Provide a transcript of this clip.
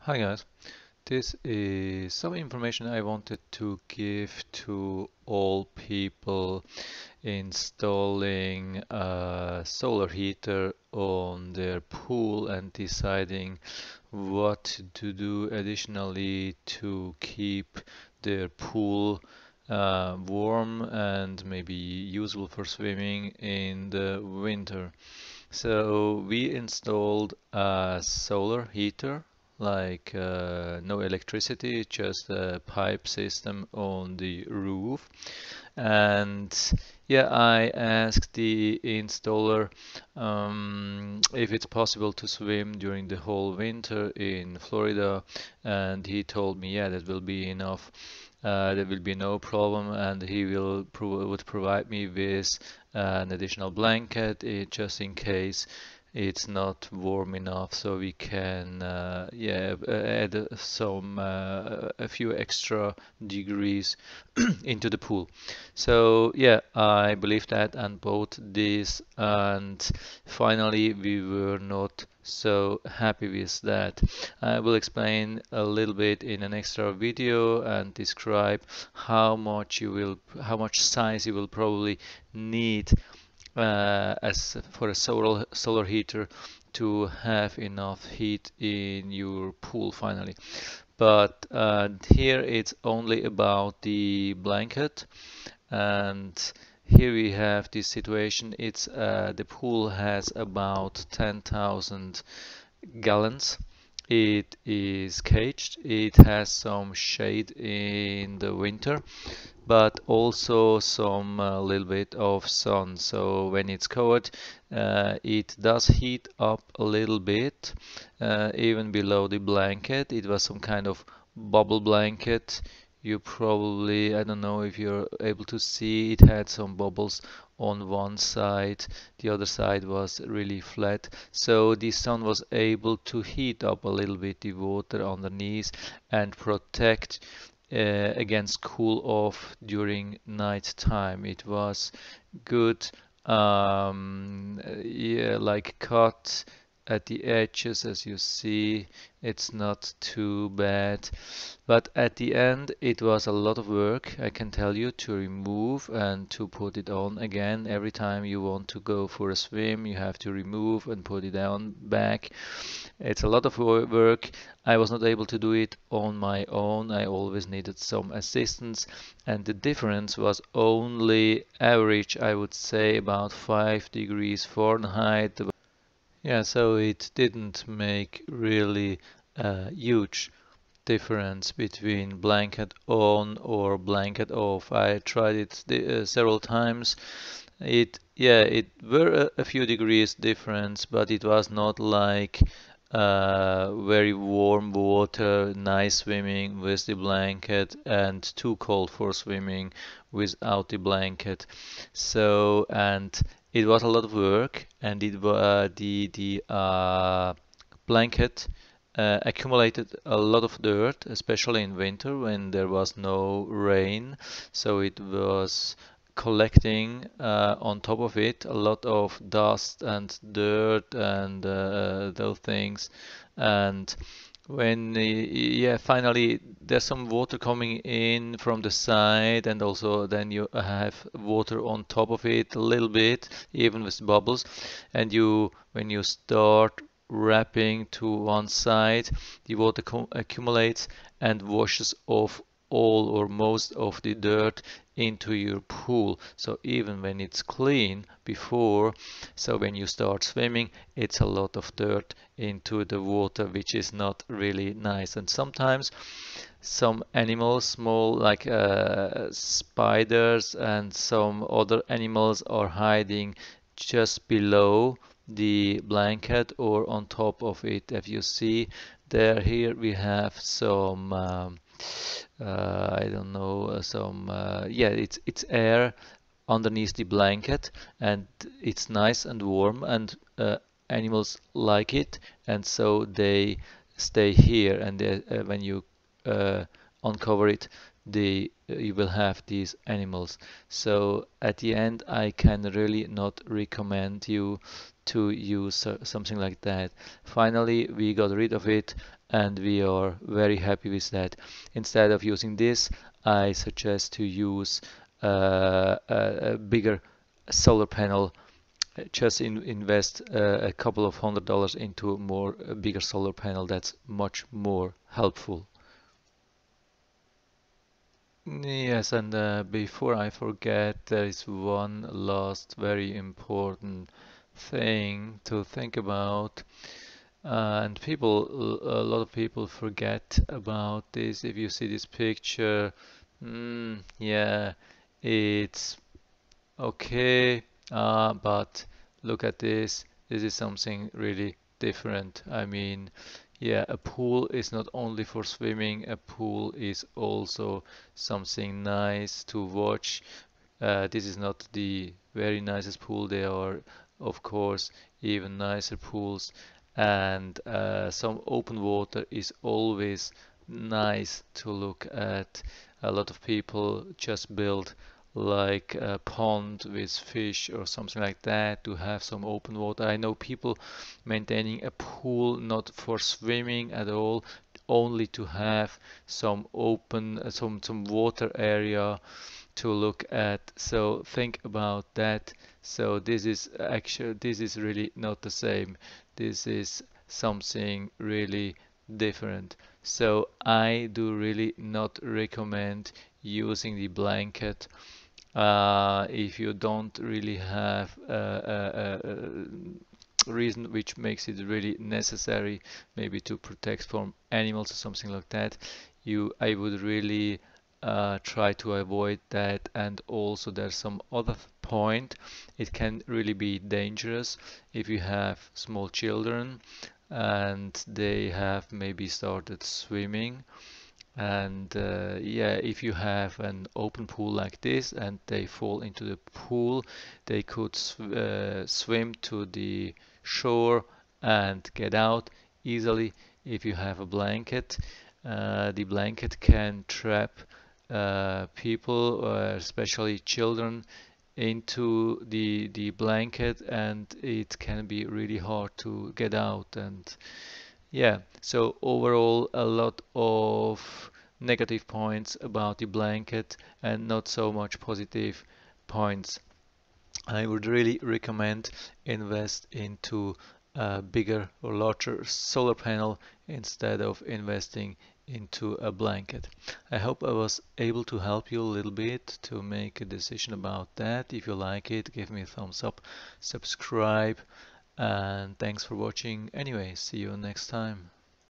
Hi guys, this is some information I wanted to give to all people installing a solar heater on their pool and deciding what to do additionally to keep their pool warm and maybe usable for swimming in the winter. So we installed a solar heater, like no electricity, just a pipe system on the roof. And yeah, I asked the installer if it's possible to swim during the whole winter in Florida, and he told me, yeah, that will be enough. There will be no problem, and he would provide me with an additional blanket just in case it's not warm enough, so we can add a few extra degrees into the pool. So yeah, I believe that and bought this, and finally we were not so happy with that. I will explain a little bit in an extra video and describe how much size you will probably need as for a solar heater to have enough heat in your pool finally. But here it's only about the blanket, and here we have this situation. It's the pool has about 10,000 gallons. It is caged. It has some shade in the winter, but also some little bit of sun. So when it's covered, it does heat up a little bit, even below the blanket. It was some kind of bubble blanket. You probably, I don't know if you're able to see, it had some bubbles on one side. The other side was really flat. So the sun was able to heat up a little bit the water underneath and protect against cool off during night time. It was good, yeah, like cut at the edges, as you see. It's not too bad, but at the end it was a lot of work, I can tell you, to remove and to put it on again. Every time you want to go for a swim, you have to remove and put it down back. It's a lot of work. I was not able to do it on my own. I always needed some assistance, and the difference was only average, I would say, about 5 degrees Fahrenheit. Yeah, so it didn't make really a huge difference between blanket on or blanket off. I tried it several times. It were a few degrees difference, but it was not like very warm water, nice swimming with the blanket, and too cold for swimming without the blanket. So, and it was a lot of work, and it was the blanket accumulated a lot of dirt, especially in winter when there was no rain. So it was collecting on top of it a lot of dust and dirt and those things. And when yeah, finally there's some water coming in from the side, and also then you have water on top of it a little bit, even with bubbles. And you, when you start wrapping to one side, the water accumulates and washes off all or most of the dirt into your pool. So even when it's clean before, so when you start swimming, it's a lot of dirt into the water, which is not really nice. And sometimes some animals, small like spiders and some other animals, are hiding just below the blanket or on top of it. If you see there, here we have some I don't know, some yeah, it's air underneath the blanket, and it's nice and warm, and animals like it, and so they stay here. And when you uh, uncover it, you will have these animals. So at the end, I can really not recommend you to use something like that. Finally, we got rid of it and we are very happy with that. Instead of using this, I suggest to use a bigger solar panel. Just invest a couple of $100 into a bigger solar panel. That's much more helpful. Yes, and before I forget, there is one last very important thing to think about. And a lot of people forget about this. If you see this picture, yeah, it's okay, but look at this. This is something really different. I mean, yeah, a pool is not only for swimming, a pool is also something nice to watch. This is not the very nicest pool. There are, of course, even nicer pools, and some open water is always nice to look at. A lot of people just build like a pond with fish or something like that to have some open water. I know people maintaining a pool not for swimming at all, only to have some open, some water area to look at. So think about that. So this is really not the same. This is something really different. So I do really not recommend using the blanket if you don't really have a reason which makes it really necessary, maybe to protect from animals or something like that. I would really try to avoid that. And also there's some other point. It can really be dangerous if you have small children and they have maybe started swimming. And yeah, if you have an open pool like this and they fall into the pool, they could swim to the shore and get out easily. If you have a blanket, the blanket can trap people, especially children, into the blanket, and it can be really hard to get out. And yeah, so overall, a lot of negative points about the blanket and not so much positive points. I would really recommend invest into a bigger or larger solar panel instead of investing into a blanket. I hope I was able to help you a little bit to make a decision about that. If you like it, give me a thumbs up, subscribe, and thanks for watching. Anyway, see you next time.